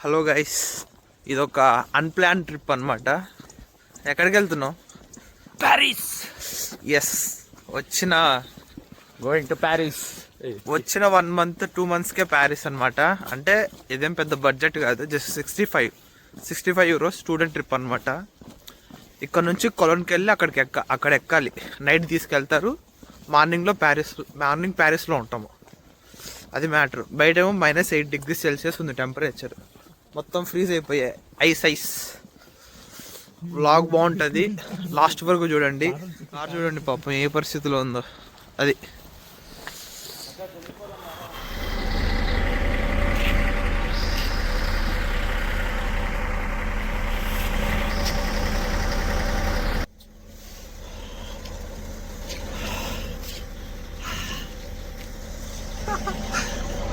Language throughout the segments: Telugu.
హలో గైస్, ఇదొక అన్ప్లాన్ ట్రిప్ అనమాట. ఎక్కడికి వెళ్తున్నావు? Paris. Yes, going to Paris. వచ్చిన 1 month 2 monthsకే ప్యారిస్ అనమాట. అంటే ఇదేం పెద్ద బడ్జెట్ కాదు, జస్ట్ 65 euros స్టూడెంట్ ట్రిప్ అనమాట. ఇక్కడ నుంచి కొలన్కి వెళ్ళి అక్కడ ఎక్కాలి. నైట్ తీసుకెళ్తారు, మార్నింగ్ ప్యారిస్లో ఉంటాము. అది మ్యాటర్. బయటేమో -8 degrees Celsius ఉంది టెంపరేచర్. మొత్తం ఫ్రీజ్ అయిపోయాయి, ఐస్. వ్లాగ్ బాగుంటుంది, లాస్ట్ వరకు చూడండి. కార్ చూడండి పాపం ఏ పరిస్థితిలో ఉందో. అది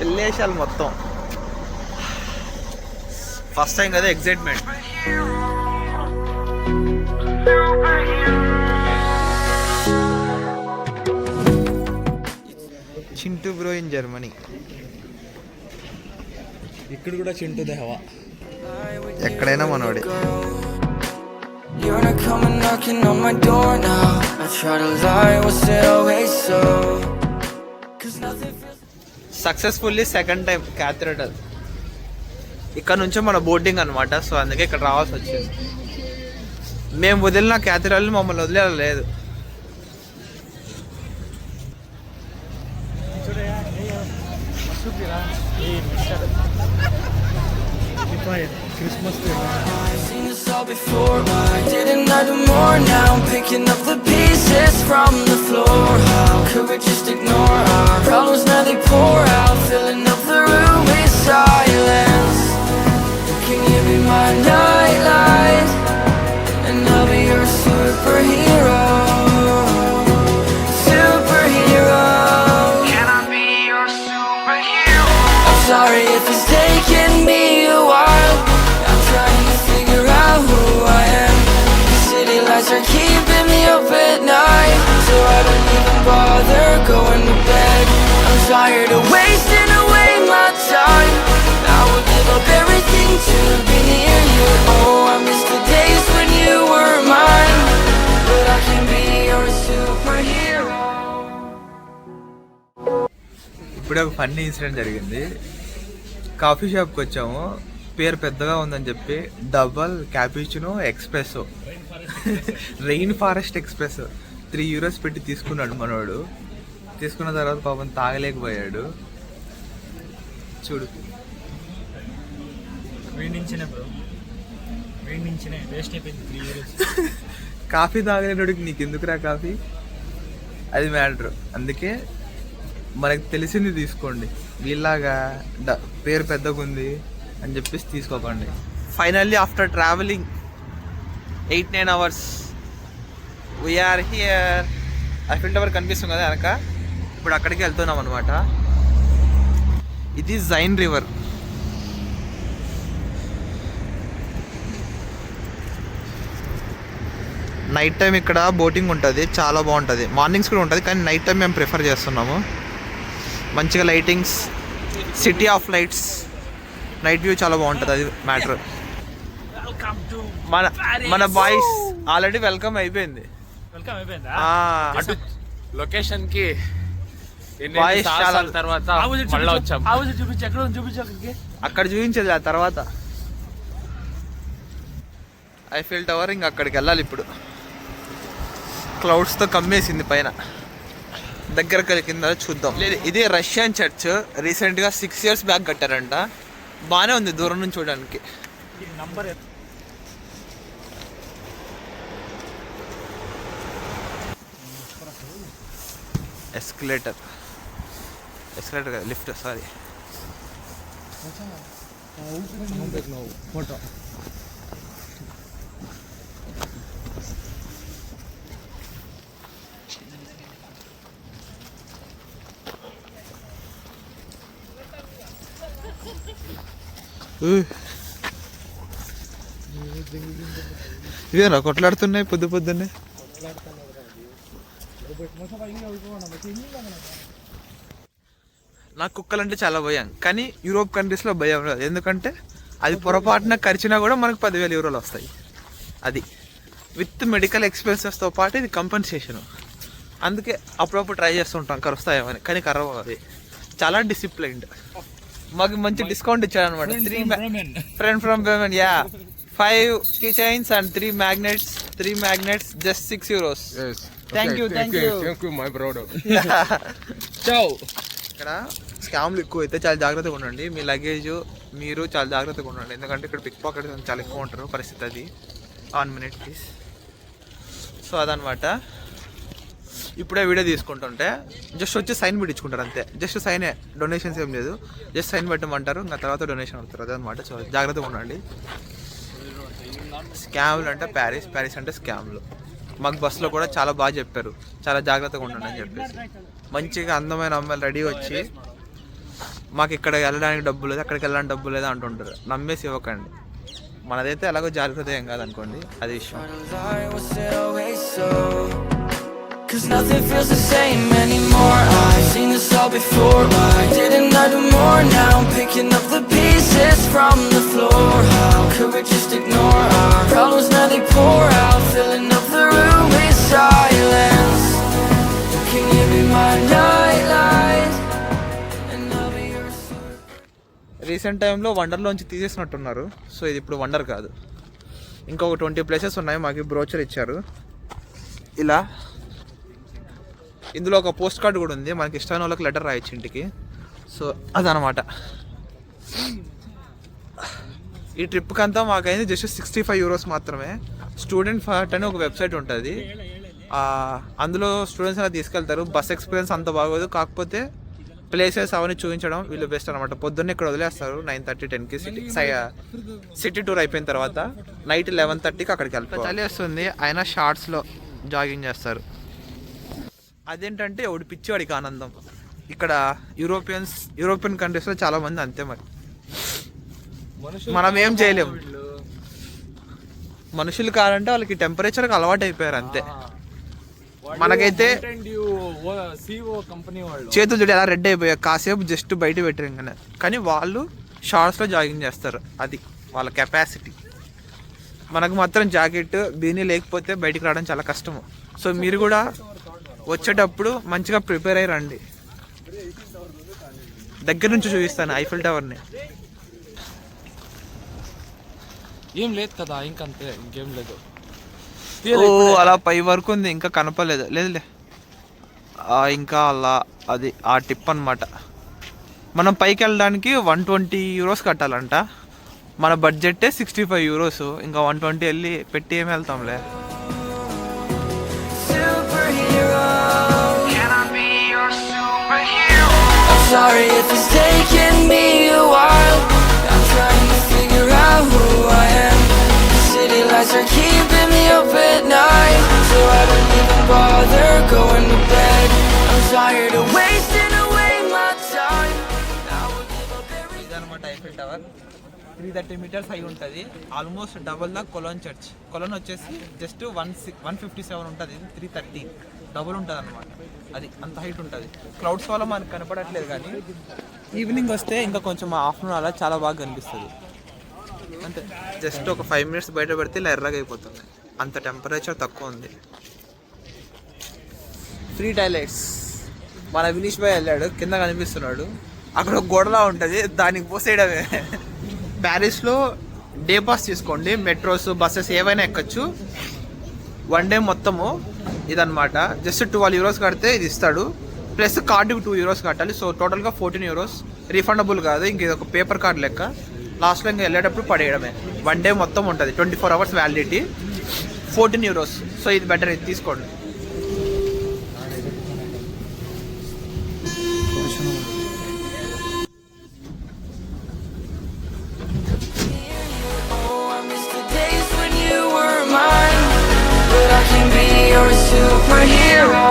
వెళ్ళేసాలి మొత్తం. ఫస్ట్ టైం కదా, excitement. Chintu bro in Germany. ఇక్కడ కూడా చింటూ దేవా, ఎక్కడైనా మనోడే. Successfully second time cathedral. ఇక్కడ నుంచే మన బోర్డింగ్ అనమాట. సో అందుకే ఇక్కడ రావాల్సి వచ్చింది. మేము వదిలిన క్యాథడ్రల్ మమ్మల్ని వదిలేదు. Christmas before, I didn't I do more now? I'm picking up the pieces from the floor. How could we just ignore our problems? Now they pour out, filling up the room with silence. Can you be my nightlight? And I'll be your superhero. Superhero. Can I be your superhero? I'm sorry if it's taking me a while. I'm trying to figure out who I am. The city lights are keeping me up at night, so I don't even bother going to bed. I'm tired of wasting away my time. I would give up everything to be near you. Oh, I miss the days when you were mine, but I can be your superhero. ఇప్పుడే ఒక ఫన్నీ ఇన్సిడెంట్ జరిగింది. కాఫీ షాప్కి వచ్చాము, పేరు పెద్దగా ఉందని చెప్పి double cappuccino ఎక్స్ప్రెసో, rain forest ఎక్స్ప్రెసో 3 euros పెట్టి తీసుకున్నాడు మనోడు. తీసుకున్న తర్వాత పాపం తాగలేకపోయాడు. చూడు, కాఫీ తాగలేనోడికి నీకు ఎందుకురా కాఫీ? అది మ్యాటర్. అందుకే మనకు తెలిసింది తీసుకోండి, వీళ్ళలాగా పేరు పెద్దగా ఉంది అని చెప్పేసి తీసుకోకండి. Finally after travelling 8-9 hours we are here. Eiffel tower కనిపిస్తుంది కదా వెనక. ఇప్పుడు అక్కడికి వెళ్తున్నాం అనమాట. ఇది జైన్ రివర్. నైట్ టైం ఇక్కడ బోటింగ్ ఉంటుంది, చాలా బాగుంటుంది. మార్నింగ్స్ కూడా ఉంటుంది, కానీ నైట్ టైం మేము ప్రిఫర్ చేస్తున్నాము. మంచిగా lightings, city of lights, night view చాలా బాగుంటుంది. అది మ్యాటర్. మన బాయ్స్ ఆల్రెడీ వెల్కమ్ అయిపోయింది. లొకేషన్ కి బాయ్స్ చాలా తర్వాత అక్కడ చూపించేది. ఆ తర్వాత ఐఫిల్ టవర్, ఇంకా అక్కడికి వెళ్ళాలి. ఇప్పుడు క్లౌడ్స్తో కమ్మేసింది పైన. దగ్గర కింద చూద్దాం. లేదు, ఇది రష్యన్ చర్చ్. రీసెంట్గా 6 years బ్యాక్ కట్టారంట. బాగానే ఉంది దూరం నుంచి చూడడానికి. ఎస్కలేటర్ కదా, లిఫ్ట్, సారీ. ఫోటో ఇవేనా కొట్లాడుతున్నాయి పొద్దున్నే? నాకు కుక్కలంటే చాలా భయం, కానీ యూరోప్ కంట్రీస్లో భయం లేదు. ఎందుకంటే అది పొరపాటున ఖర్చునా కూడా మనకు 10,000 యూరోలు వస్తాయి. అది విత్ మెడికల్ ఎక్స్పెన్సెస్తో పాటు ఇది కంపెన్సేషన్. అందుకే అప్పుడప్పుడు ట్రై చేస్తుంటాం కరుస్తాయేమని, కానీ కరవ. అది చాలా డిసిప్లైన్డ్. మాకు మంచి డిస్కౌంట్ ఇచ్చాడు అనమాట. ఫ్రెండ్ ఫ్రమ్ బెమెన్, yeah. 5 key chains and 3 magnets, just 6 euros. Yes. Thank you. Thank you, my brother. ఇక్కడ స్కామ్లు ఎక్కువ అయితే చాలా జాగ్రత్తగా ఉండండి. మీ లగేజ్ మీరు చాలా జాగ్రత్తగా ఉండండి, ఎందుకంటే ఇక్కడ పిక్ పాకెట్ చాలా ఎక్కువ ఉంటారు. పరిస్థితి అది. 1 minute ప్లీజ్. సో అదనమాట. ఇప్పుడే వీడియో తీసుకుంటుంటే జస్ట్ వచ్చి సైన్ పెట్టించుకుంటారు అంతే. జస్ట్ సైనే, డొనేషన్స్ ఏం లేదు. జస్ట్ సైన్ పెట్టమంటారు, ఇంకా తర్వాత డొనేషన్ అవుతారు. అదనమాట. సో జాగ్రత్తగా ఉండండి. స్కామ్లు అంటే ప్యారిస్ అంటే స్కామ్లు. మాకు బస్సులో కూడా చాలా బాగా చెప్పారు, చాలా జాగ్రత్తగా ఉండండి అని చెప్పేసి. మంచిగా అందమైన అమ్మాయిలు రెడీ వచ్చి మాకు ఇక్కడ వెళ్ళడానికి డబ్బు లేదు, అక్కడికి వెళ్ళడానికి డబ్బు లేదు అంటుంటారు. నమ్మేసి ఇవ్వకండి. మనదైతే ఎలాగో జాగ్రత్త ఏం కాదనుకోండి, అది విషయం. Cause nothing feels the same anymore. I've seen this all before. Why didn't I do more? Now I'm picking up the pieces from the floor. How could we just ignore our problems? Now they pour out, filling up the room with silence. Can you be my nightlight? And I'll be your super. Recent టైంలో వండర్లోంచి తీసేసినట్టున్నారు. సో ఇది ఇప్పుడు వండర్ కాదు. ఇంకొక 20 ప్లేసెస్ ఉన్నాయి. మాకు బ్రోచర్ ఇచ్చారు ఇలా. ఇందులో ఒక పోస్ట్ కార్డు కూడా ఉంది. మనకి ఇష్టమైన వాళ్ళకి లెటర్ రాయొచ్చు ఇంటికి. సో అదనమాట. ఈ ట్రిప్కి అంతా మాకైంది జస్ట్ 65 euros మాత్రమే. స్టూడెంట్ ఫార్ట్ అని ఒక వెబ్సైట్ ఉంటుంది. అందులో స్టూడెంట్స్ అలా తీసుకెళ్తారు. బస్ ఎక్స్పీరియన్స్ అంత బాగోదు, కాకపోతే ప్లేసెస్ అవన్నీ చూపించడం వీళ్ళు బెస్ట్ అనమాట. పొద్దున్నే ఇక్కడ వదిలేస్తారు 9:30, 10కి సిటీ టూర్ అయిపోయిన తర్వాత. నైట్ 11:30కి అక్కడికి వెళ్తారు. చలి వస్తుంది, అయినా షార్ట్స్లో జాగింగ్ చేస్తారు. అదేంటంటే ఒకటి పిచ్చివాడికి ఆనందం. ఇక్కడ యూరోపియన్ కంట్రీస్లో చాలా మంది అంతే. మరి మనం ఏం చేయలేము. మనుషులు కాదంటే వాళ్ళకి టెంపరేచర్కి అలవాటు అయిపోయారు అంతే. మనకైతే చేతులు చూడు ఎలా రెడ్ అయిపోయాయి. కాసేపు జస్ట్ బయట పెట్టారు కానీ వాళ్ళు షార్ట్స్లో జాగింగ్ చేస్తారు. అది వాళ్ళ కెపాసిటీ. మనకు మాత్రం జాకెట్ బీనీ లేకపోతే బయటికి రావడం చాలా కష్టము. సో మీరు కూడా వచ్చేటప్పుడు మంచిగా ప్రిపేర్ అయ్యి రండి. దగ్గర నుంచి చూపిస్తాను ఐఫిల్ టవర్ని. ఏం లేదు కదా, ఇంకంతే, ఇంకేం లేదు. ఓ అలా పై వరకు ఉంది, ఇంకా కనపలేదు. లేదులే, ఇంకా అలా అది ఆ టిప్ అనమాట. మనం పైకి వెళ్ళడానికి 120 euros కట్టాలంట. మన బడ్జెట్టే 65 euros. ఇంకా 120 వెళ్ళి పెట్టి ఏమి వెళ్తాంలే. Sorry if it's taken me a while. I'm trying to figure out who I am. City lights are keeping me up at night, so I don't even bother going to bed. I'm tired of wasting away my time. I will give up everything. ఇదనమాట ఐఫిల్ టవర్. 330 meters హై ఉంటుంది. Almost double the Cologne church. Cologne వచ్చేసి జస్ట్ 157 ఉంటుంది. ఇది 330 డబుల్ ఉంటుంది అనమాట. అది అంత హైట్ ఉంటుంది. క్లౌడ్స్ వల్ల మనకు కనపడట్లేదు, కానీ ఈవినింగ్ వస్తే ఇంకా కొంచెం ఆఫ్టర్నూన్ అలా చాలా బాగా కనిపిస్తుంది అంతే. జస్ట్ ఒక 5 minutes బయట పెడితే ఇలా ఎర్రగా అయిపోతుంది. అంత టెంపరేచర్ తక్కువ ఉంది. Free toilets. మన వినీష్ భాయ్ వెళ్ళాడు, కింద కనిపిస్తున్నాడు. అక్కడ ఒక గోడలా ఉంటుంది, దానికి పోసేయడమే. ప్యారిస్లో డే పాస్ తీసుకోండి. మెట్రోస్, బస్సెస్ ఏవైనా ఎక్కచ్చు. 1 day మొత్తము ఇదనమాట. జస్ట్ 12 euros కడితే ఇది ఇస్తాడు. ప్లస్ కార్డుకి 2 euros కట్టాలి. సో టోటల్గా 14 euros. రీఫండబుల్ కాదు, ఇంక ఇది ఒక పేపర్ కార్డ్ లెక్క. లాస్ట్లో ఇంకా వెళ్ళేటప్పుడు పడేయడమే. 1 day మొత్తం ఉంటుంది, 24 hours వ్యాలిడిటీ, 14 euros. సో ఇది బెటర్, ఇది తీసుకోండి. You're a superhero.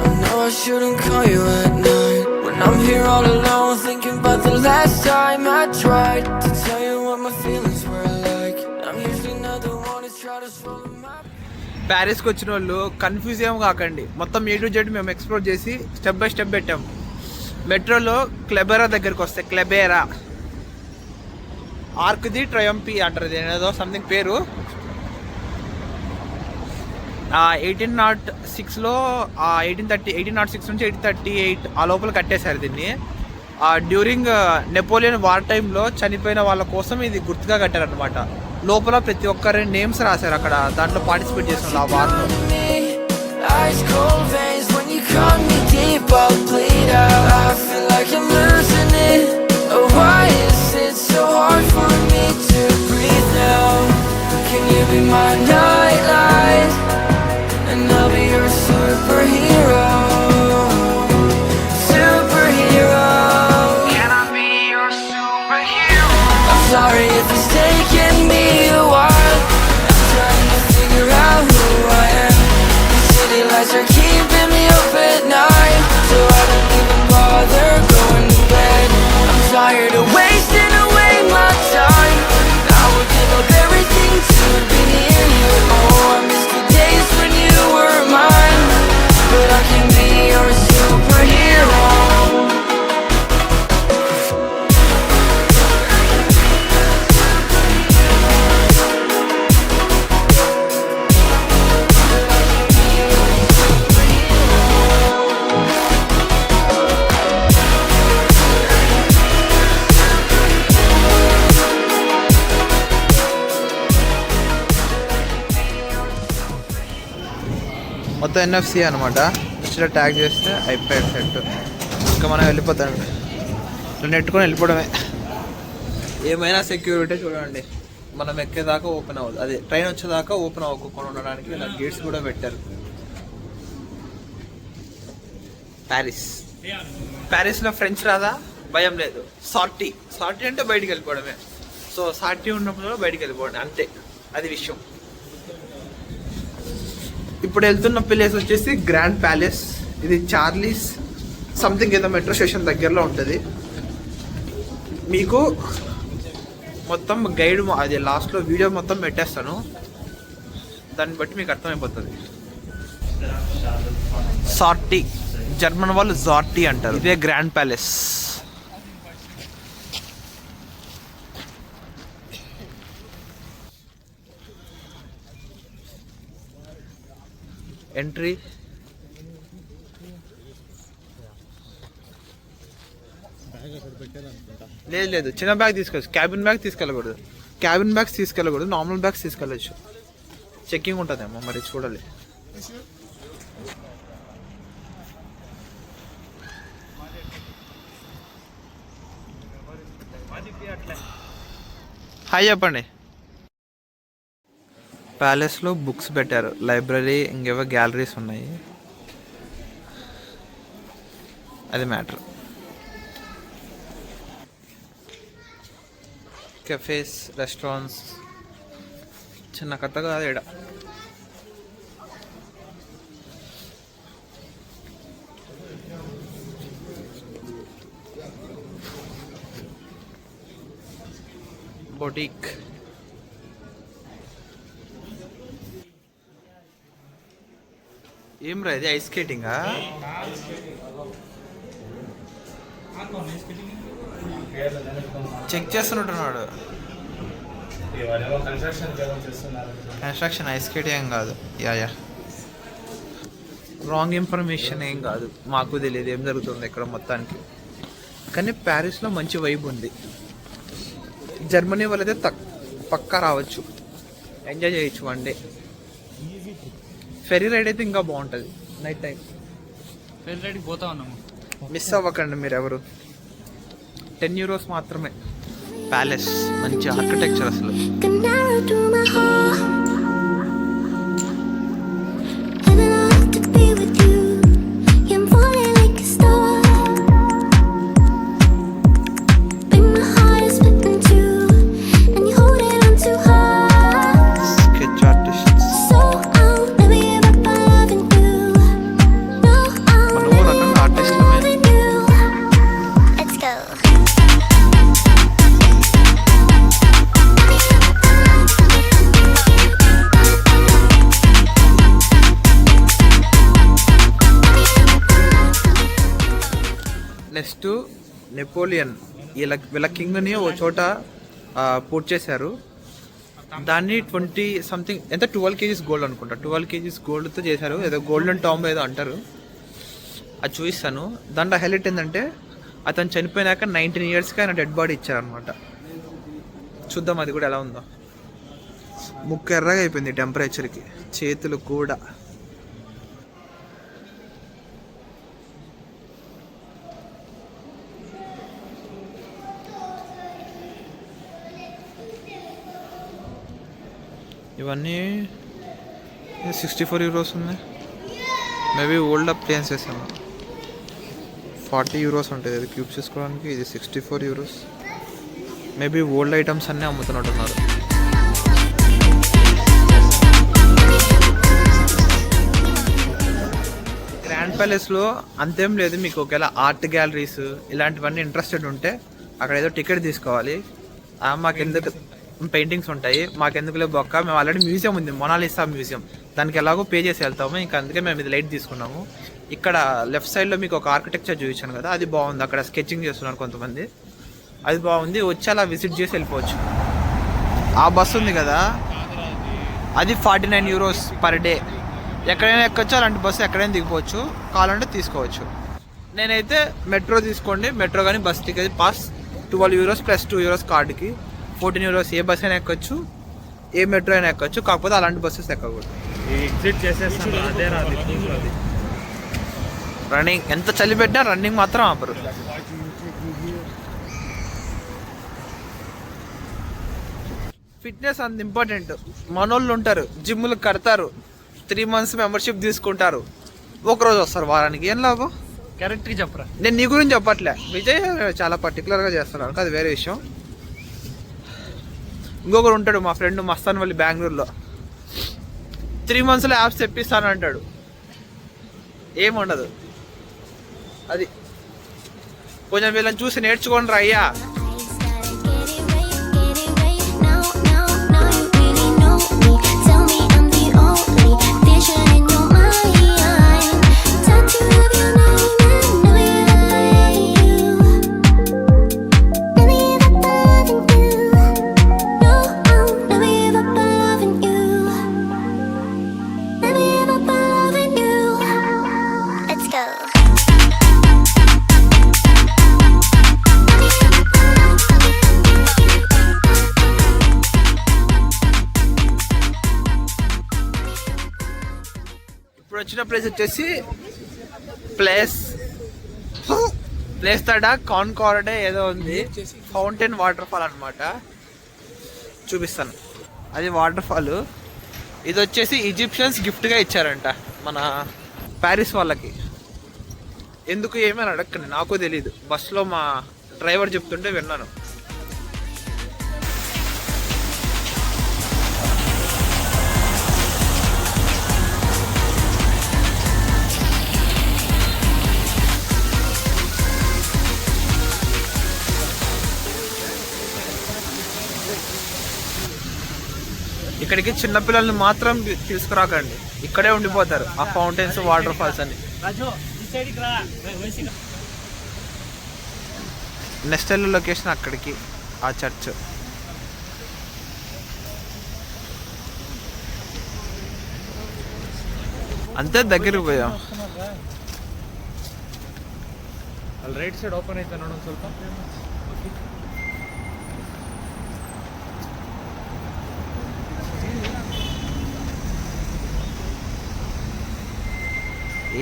I know I shouldn't call you at night when I'm here all alone, thinking about the last time I tried to tell you what my feelings were like. I'm usually not the one to try to swallow my ప్యారిస్కి వచ్చిన వాళ్ళు కన్ఫ్యూజ్ ఏం కాకండి, మొత్తం A to Z మేము ఎక్స్ప్లోర్ చేసి స్టెప్ బై స్టెప్ పెట్టాం. మెట్రోలో క్లెబెరా దగ్గరికి వస్తే క్లెబెరా ఆర్క్ ది ట్రయంపీ అంటారు, ఏదో సంథింగ్ పేరు. 1806లో 1806 నుంచి 1838 ఆ లోపల కట్టేశారు దీన్ని. డ్యూరింగ్ నెపోలియన్ వార్ టైంలో చనిపోయిన వాళ్ళ కోసం ఇది గుర్తుగా కట్టారనమాట. లోపల ప్రతి ఒక్కరి నేమ్స్ రాశారు అక్కడ, దాంట్లో పార్టిసిపేట్ చేసిన ఆ వార్లో. Ice cold veins when you cut me deep, I'll bleed out. I feel like I'm losing it. Oh, why is it so hard for me to breathe now? Can you be my nightlight? And I'll be your superhero. Superhero. Can I be your superhero? I'm sorry if it's taking me a while. I'm trying to figure out who I am. City lights are keeping me up at night, so I don't even bother going to bed. I'm tired of wasting away my time. I would give up everything to be near you. Oh, I miss the days when you were mine, but I can be your superhero. మొత్తం NFC అనమాట. ఇట్లా ట్యాగ్ చేస్తే అయిపోయాడు సెట్. ఇంకా మనం వెళ్ళిపోతాం, నెట్టుకొని వెళ్ళిపోవడమే. ఏమైనా సెక్యూరిటీ చూడండి, మనం ఎక్కేదాకా ఓపెన్ అవ్వదు, అదే ట్రైన్ వచ్చేదాకా ఓపెన్ అవ్వకుండా ఉండడానికి ఇలా గేట్స్ కూడా పెట్టారు. ప్యారిస్లో ఫ్రెంచ్ రాదా, భయం లేదు. సార్టీ అంటే బయటికి వెళ్ళిపోవడమే. సో సార్టీ ఉన్నప్పుడు బయటికి వెళ్ళిపోవడం అంతే, అది విషయం. ఇప్పుడు వెళ్తున్న ప్లేస్ వచ్చేసి గ్రాండ్ ప్యాలెస్. ఇది చార్లీస్ సంథింగ్ ఏదో మెట్రో స్టేషన్ దగ్గరలో ఉంటుంది. మీకు మొత్తం గైడ్ అది లాస్ట్లో వీడియో మొత్తం పెట్టేస్తాను, దాన్ని బట్టి మీకు అర్థమైపోతుంది. సార్టీ, జర్మన్ వాళ్ళు జార్టీ అంటారు. ఇదే గ్రాండ్ ప్యాలెస్. ఎంట్రీ లేదు, చిన్న బ్యాగ్ తీసుకోవచ్చు. క్యాబిన్ బ్యాగ్ తీసుకెళ్ళకూడదు, నార్మల్ బ్యాగ్స్ తీసుకెళ్ళచ్చు. చెక్కింగ్ ఉంటుందేమో మరి, చూడాలి. హాయ్ చెప్పండి. ప్యాలెస్లో బుక్స్ పెట్టారు, లైబ్రరీ, ఇంకేవో గ్యాలరీస్ ఉన్నాయి, అది మ్యాటర్. కెఫేస్, రెస్టారెంట్స్, చిన్న కథ కాదు ఈడ. బొటిక్. ఏం రా ఇది, ఐస్ స్కేటింగా? చెక్ చేస్తున్నట్టున్నాడు. కన్స్ట్రక్షన్, ఐస్ స్కేటింగ్ ఏం కాదు. యా రాంగ్ ఇన్ఫర్మేషన్ ఏం కాదు, మాకు తెలియదు ఏం జరుగుతుంది ఇక్కడ మొత్తానికి. కానీ ప్యారిస్లో మంచి వైబ్ ఉంది. జర్మనీ వాళ్ళైతే పక్కా రావచ్చు, ఎంజాయ్ చేయొచ్చు వన్ డే. ఫెరీ రైడ్ అయితే ఇంకా బాగుంటుంది నైట్ టైం. ఫెరీ రైడ్కి పోతా ఉన్నాము, మిస్ అవ్వకండి మీరు ఎవరు. 10 euros మాత్రమే. ప్యాలెస్ మంచి ఆర్కిటెక్చర్ అసలు. నెక్స్ట్ నెపోలియన్ వీళ్ళ కింగ్ని ఓ చోట పూర్తి చేశారు. దాన్ని 20 సంథింగ్ ఎంత 12 kgs గోల్డ్ అనుకుంటా, 12 kgs గోల్డ్తో చేశారు. ఏదో గోల్డెన్ టాంబ్ ఏదో అంటారు, అది చూపిస్తాను. దాంట్లో హైలైట్ ఏంటంటే అతను చనిపోయినాక 19 yearsకి ఆయన డెడ్ బాడీ ఇచ్చారనమాట. చూద్దాం అది కూడా ఎలా ఉందో. ముక్కు ఎర్రగా అయిపోయింది టెంపరేచర్కి, చేతులు కూడా. ఇవన్నీ 64 euros ఉన్నాయి. మేబీ ఓల్డ్ అప్ ప్లేన్స్ చేసాము. 40 euros ఉంటుంది అది క్యూబ్ చేసుకోవడానికి. ఇది 64 euros. మేబీ ఓల్డ్ ఐటమ్స్ అన్నీ అమ్ముతున్నట్టున్నారు. గ్రాండ్ ప్యాలెస్లో అంతేం లేదు. మీకు ఒకవేళ ఆర్ట్ గ్యాలరీస్ ఇలాంటివన్నీ ఇంట్రెస్టెడ్ ఉంటే అక్కడ ఏదో టికెట్ తీసుకోవాలి. మాకెందుకు పెయింటింగ్స్ ఉంటాయి, మాకెందుకులే బొక్క, మేము ఆల్రెడీ మ్యూజియం ఉంది, మొనాలిసా మ్యూజియం, దానికి ఎలాగో పే చేసి వెళ్తాము. ఇంకా అందుకే మేము ఇది లైట్ తీసుకున్నాము. ఇక్కడ లెఫ్ట్ సైడ్లో మీకు ఒక ఆర్కిటెక్చర్ చూపించాను కదా, అది బాగుంది. అక్కడ స్కెచింగ్ చేస్తున్నారు కొంతమంది, అది బాగుంది. వచ్చి అలా విజిట్ చేసి వెళ్ళిపోవచ్చు. ఆ బస్సు ఉంది కదా, అది 49 euros పర్ డే. ఎక్కడైనా ఎక్కొచ్చు, అలాంటి బస్సు ఎక్కడైనా దిగిపోవచ్చు, కావాలంటే తీసుకోవచ్చు. నేనైతే మెట్రో తీసుకోండి, మెట్రో కానీ bus ticket pass 12 euros + 2 euros కార్డుకి 14 euros. ఏ బస్ అయినా ఎక్కొచ్చు, ఏ మెట్రో అయినా ఎక్కొచ్చు, కాకపోతే అలాంటి బస్సెస్ ఎక్కకూడదు. ఎగ్జిట్ చేసేస్తాను అదే రాదు. రన్నింగ్ ఎంత చలి పెట్టినా రన్నింగ్ మాత్రం ఆపరు. ఫిట్నెస్ అంత ఇంపార్టెంట్. మనోళ్ళు ఉంటారు, జిమ్లు కడతారు, 3 months మెంబర్షిప్ తీసుకుంటారు, ఒకరోజు వస్తారు వారానికి. ఏం లాభం? కరెక్ట్గా చెప్పరా. నేను నీ గురించి చెప్పట్లే, విజయ్ చాలా పర్టికులర్గా చేస్తున్నాను, అది వేరే విషయం. ఇంకొకరు ఉంటాడు మా ఫ్రెండ్ మస్తాన్ వల్లి బెంగళూరులో, 3 monthsలో యాప్స్ తెప్పిస్తాను అంటాడు, ఏముండదు. అది కొంచెం వీళ్ళని చూసి నేర్చుకోండి రా అయ్యా. ఇప్పుడు వచ్చిన ప్లేస్ వచ్చేసి ప్లేస్ తడా కాన్కార్డే ఏదో ఉంది, ఫౌంటైన్ వాటర్ ఫాల్ అనమాట. చూపిస్తాను, అది వాటర్ ఫాల్. ఇది వచ్చేసి ఈజిప్షియన్స్ గిఫ్ట్గా ఇచ్చారంట మన ప్యారిస్ వాళ్ళకి. ఎందుకు ఏమైనా అడగండి, నాకు తెలీదు. బస్సులో మా డ్రైవర్ చెప్తుంటే విన్నాను. ఇక్కడికి చిన్నపిల్లల్ని మాత్రం తీసుకురాకండి, ఇక్కడే ఉండిపోతారు ఆ ఫౌంటైన్స్ వాటర్ ఫాల్స్ అని. నెక్స్ట్ వెళ్ళే లొకేషన్ అక్కడికి, ఆ చర్చ్. అంతే దగ్గరికి పోయాం. ಅಲ್ಲಿ ರೈಟ್ ಸೈಡ್ ಓಪನ್ ಐತೆ ನೋಡೋಣ ಸ್ವಲ್ಪ.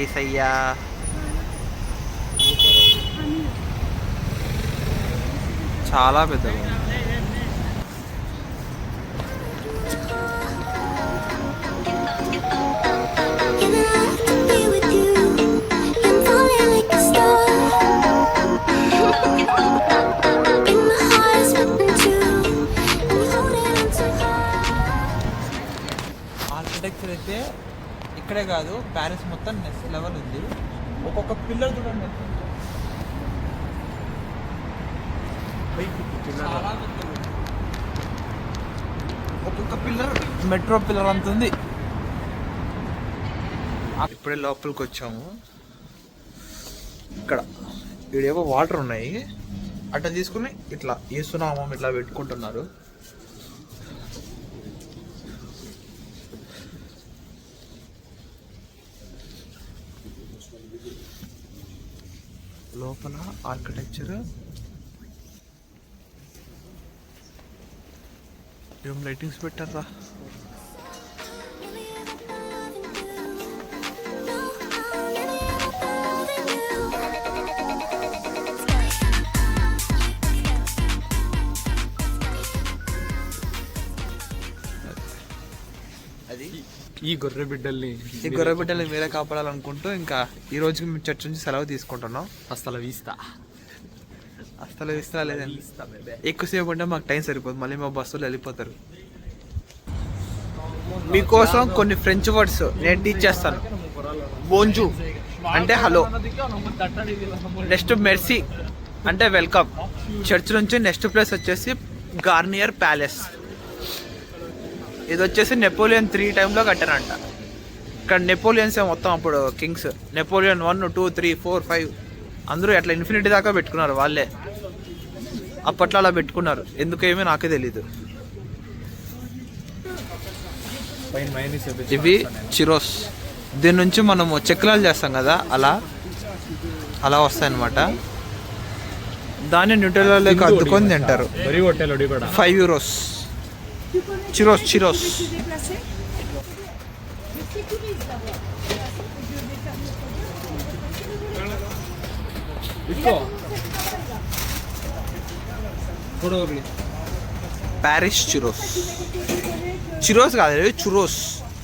ఏసయ్యా, చాలా పెద్దగా. ఆర్కిటెక్చర్ అయితే ఇక్కడే కాదు, ప్యారిస్ మొత్తం నెక్స్ట్ లెవెల్ ఉంది. ఒక్కొక్క పిల్లర్ చూడండి, ఒక్కొక్క పిల్లర్ మెట్రో పిల్లర్ అంత ఉంది. ఇప్పుడే లోపలికి వచ్చాము. ఇక్కడ ఇక్కడేవో వాటర్ ఉన్నాయి, అట్లా తీసుకుని ఇట్లా ఏసునామం ఇట్లా పెట్టుకుంటున్నారు. లోపల ఆర్కిటెక్చర్ ఏం లైటింగ్స్ పెట్టారా. అది ఈ గొర్రె బిడ్డల్ని ఈ గొర్రె బిడ్డల్ని మీరే కాపాడాలనుకుంటూ ఇంకా ఈ రోజుకి మేము చర్చ్ నుంచి సెలవు తీసుకుంటున్నాం. అసలు వీస్తా అసలు ఇస్తా లేదండి, ఎక్కువసేపు ఉంటే మాకు టైం సరిపోదు, మళ్ళీ మా బస్సులో వెళ్ళిపోతారు. మీకోసం కొన్ని ఫ్రెంచ్ వర్డ్స్ నేను టీచ్ చేస్తాను. బోంజు అంటే హలో, నెక్స్ట్ మెర్సీ అంటే వెల్కమ్. చర్చ్ నుంచి నెక్స్ట్ ప్లేస్ వచ్చేసి గార్నియర్ ప్యాలెస్. ఇది వచ్చేసి నెపోలియన్ 3 టైంలో కట్టారంట. ఇక్కడ నెపోలియన్స్ మొత్తం అప్పుడు కింగ్స్, నెపోలియన్ 1, 2, 3, 4, 5 అందరూ అట్లా ఇన్ఫినిటీ దాకా పెట్టుకున్నారు వాళ్ళే. అప్పట్లో అలా పెట్టుకున్నారు, ఎందుకేమీ నాకే తెలీదు. ఇవి చిరోస్, దీని నుంచి మనము చెక్లాలు చేస్తాం కదా, అలా వస్తాయన్నమాట. దాన్ని న్యూటెల్లాలోకి అద్దుకొని తింటారు. 5 euros చిరోస్. ప్యారిస్ చిరోస్ కాదు, చురోస్.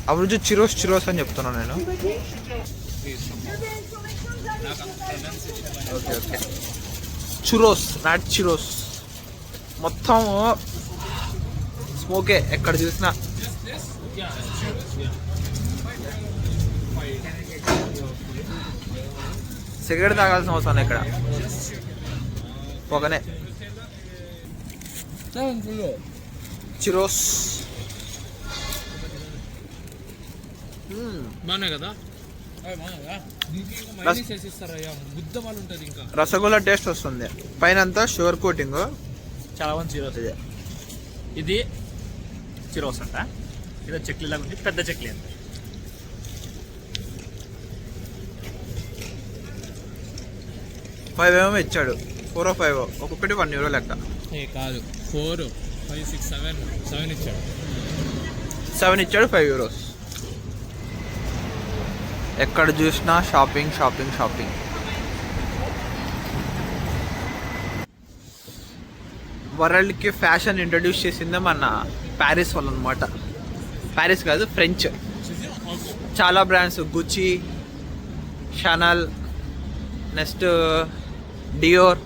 అప్పుడు చిరోస్ అని చెప్తున్నాను నేను. ఓకే చురోస్, నాట్ చిరోస్. మొత్తం స్మోకే ఎక్కడ చూసినా. సిగరెట్ తాగాల్సిన అవసరం ఇక్కడ, పొగనే. చిరోస్ బానే కదా. రసగుల్లా టేస్ట్ వస్తుంది, పైన అంతా షుగర్ కోటింగ్. చాలా మంది చిరోస్ ఇది చిరోస్ అంట. ఇది చెక్లీ లాగా ఉంది, పెద్ద చెక్లీ అంత. ఫైవ్ ఏమో ఇచ్చాడు, 4 or 5 ఒక్కొక్కటి 1 euro లెక్క. కాదు 4, 5, 6, 7 ఇచ్చాడు. 7 ఇచ్చాడు, 5 euros. ఎక్కడ చూసినా షాపింగ్. వరల్డ్కి ఫ్యాషన్ ఇంట్రడ్యూస్ చేసిందే మన ప్యారిస్ వాళ్ళు అనమాట. ప్యారిస్ కాదు, ఫ్రెంచ్. చాలా బ్రాండ్స్, గుచి, షనల్, నెక్స్ట్ డియోర్,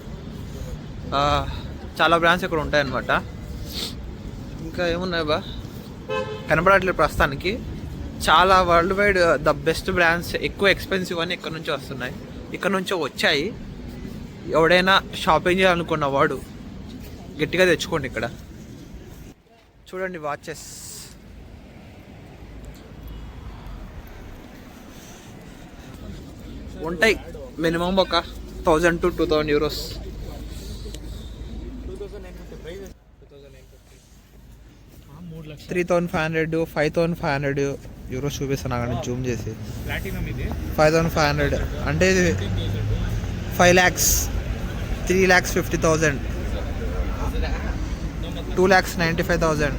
చాలా బ్రాండ్స్ ఇక్కడ ఉంటాయన్నమాట. ఇంకా ఏమున్నాయి బా కనబడట్లేదు ప్రస్తుతానికి. చాలా world wide the best brands, ఎక్కువ ఎక్స్పెన్సివ్ అని ఇక్కడ నుంచి వస్తున్నాయి, ఇక్కడ నుంచో వచ్చాయి. ఎవడైనా షాపింగ్ చేయాలనుకున్న వాడు గట్టిగా తెచ్చుకోండి. ఇక్కడ చూడండి వాచెస్. ఉంటాయి మినిమం ఒక 1000 to 2000 euros. 3,500, 5,500 euros చూపిస్తాను అక్కడ జూమ్ చేసి. 5,500 అంటే ఇది 5 lakhs, 3,50,000, 2,95,000,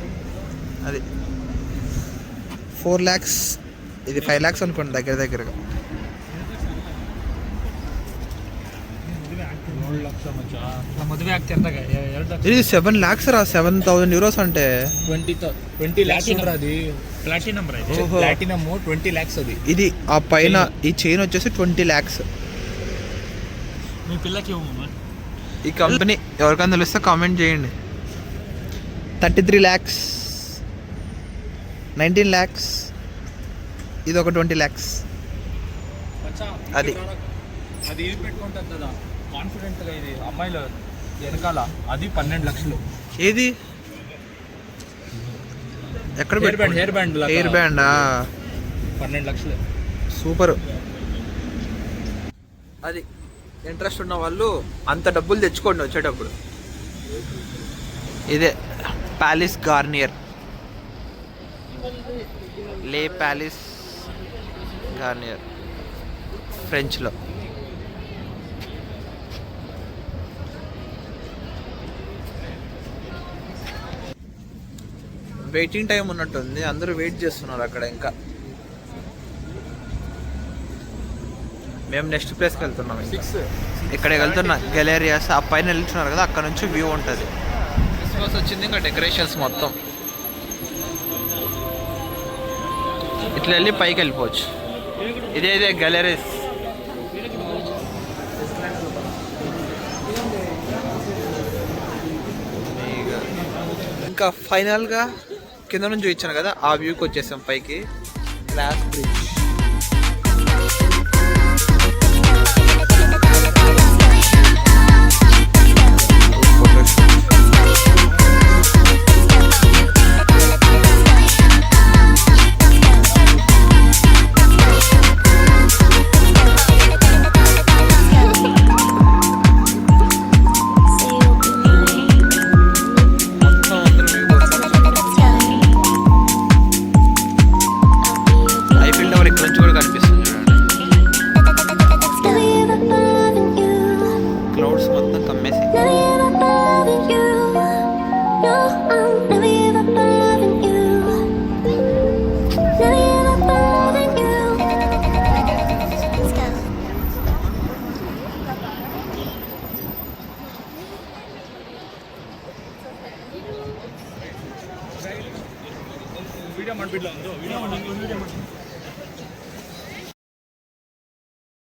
అది 4 lakhs. ఇది 5 lakhs అనుకోండి దగ్గరగా. ఇది 7 lakhs రా, 7,000 euros అంటే 20 lakhs అది ప్లాటినం రా. ఇది ప్లాటినం 20 lakhs అది. ఇది ఆ పైన ఈ చైన్ వచ్చేసి 20 lakhs. మీ పిల్లకి ఈ కంపెనీ ఎవరికైనా తెలిస్తే కామెంట్ చేయండి. 33 lakhs, 19 lakhs, ఇది ఒక 20 lakhs. అది పెట్టుకుంటుంది కదా కాన్ఫిడెంట్ గా. ఇది అమ్మాయిలు వెనకాల అది 12 లక్షలు. ఏది ఎక్కడ హెయిర్ బ్యాండ్ 12 లక్షలు. సూపర్. అది ఇంట్రెస్ట్ ఉన్న వాళ్ళు అంత డబ్బులు తెచ్చుకోండి వచ్చేటప్పుడు. ఇదే ప్యాలెస్ గార్నియర్, లే ప్యాలెస్ గార్నియర్ ఫ్రెంచ్లో. వెయిటింగ్ టైం ఉన్నట్టుంది, అందరూ వెయిట్ చేస్తున్నారు అక్కడ. ఇంకా మేము నెక్స్ట్ ప్లేస్కి వెళ్తున్నాం. ఇక్కడికి వెళ్తున్నాం గెలేరియాస్. ఆ పైన వెళ్తున్నారు కదా, అక్కడ నుంచి వ్యూ ఉంటుంది. క్రిస్మస్ వచ్చింది, ఇంకా డెకరేషన్స్ మొత్తం. ఇట్లా వెళ్ళి పైకి వెళ్ళిపోవచ్చు. ఇదే గెలేరీస్. ఇంకా ఫైనల్గా కింద నుంచి చూపించాను కదా, ఆ వ్యూకి వచ్చేసాం పైకి. Glass bridge. ఐఫిల్ టవర్ ఇక్కడ నుంచి కూడా కనిపిస్తుంది చూడండి. క్లౌడ్స్ మొత్తం కమ్మేసి. ವಿಡಿಯೋ ಮಾಡ್ಬಿಡ್ಲ ಒಂದು ವಿಡಿಯೋ